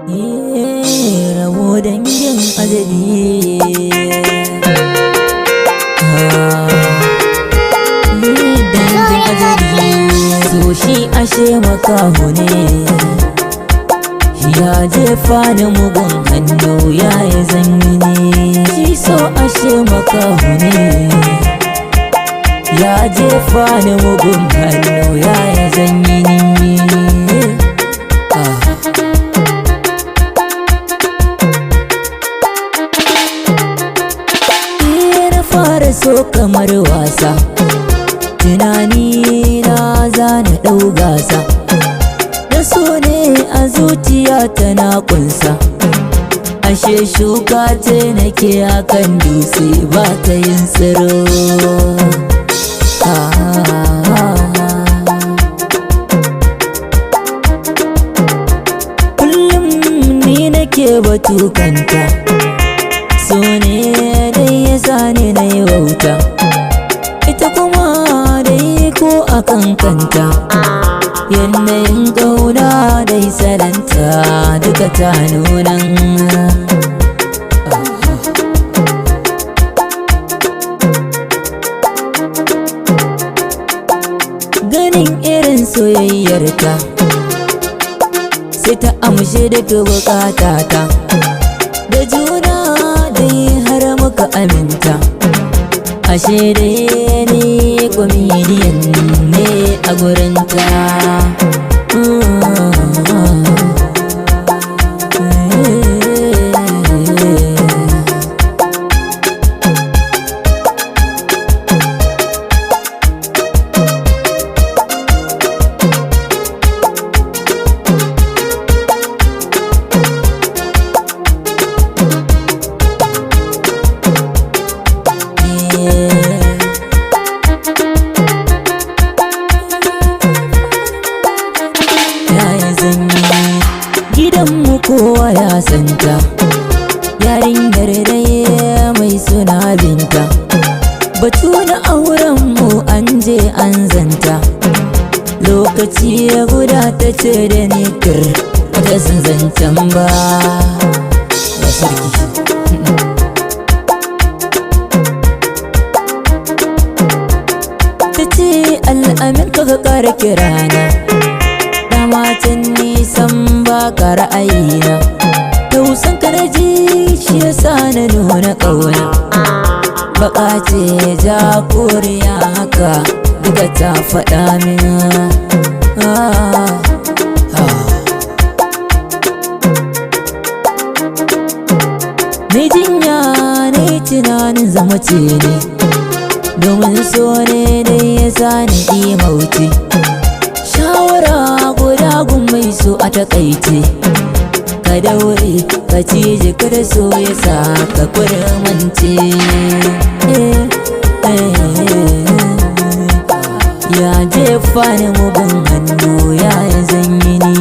Rabo dangin azali. Dangin azali. So shi ashe makaho ne, ya jefa ni mugun hannu ya yi zanyi ne. Shi so ashe makaho ne, ya jefa ni mugun hannu ya yi zanyi ne. Fara so kamar wasa, tunani na zana ɗau gasa, da so ne a zuciya tana kunsa. Ashe shuka ce nake akan dutse ba ta yin tsiro. Kullum ni nake batu kanta, so ne dai ya sani na yi wauta, ita kuma dai ko a kankanta. Yanayin ƙauna dai salanta duka ta nunan. Ganin irin soyayyarta sai ta amshe daga bukatata, da juna dai har muka aminta. Ashe dai ni comedian ne a gurinta. Gidanmu kowa ya santa, yarinyar dai mai suna Binta. Batu na aurenmu an je an zanta, lokaci ya guda ta ce da ni kir wata sun zancen ba. Ya sarki ta ce al'amin ka ƙara kirana, matan nisan baka ra'ayina. Tausan ka na ji shi yasa na nuna ƙauna, baka ce jakoriya haka duka ta faɗa min. Ni jinya ne tunanin zama ce ne, domin so ne dai ya sani imauce. Shawara guda gun mai so a takaice, ka daure ka cije kada so ya sa ka kurmance. Ya jefa ni mugun hannu ya yi zanyi ni.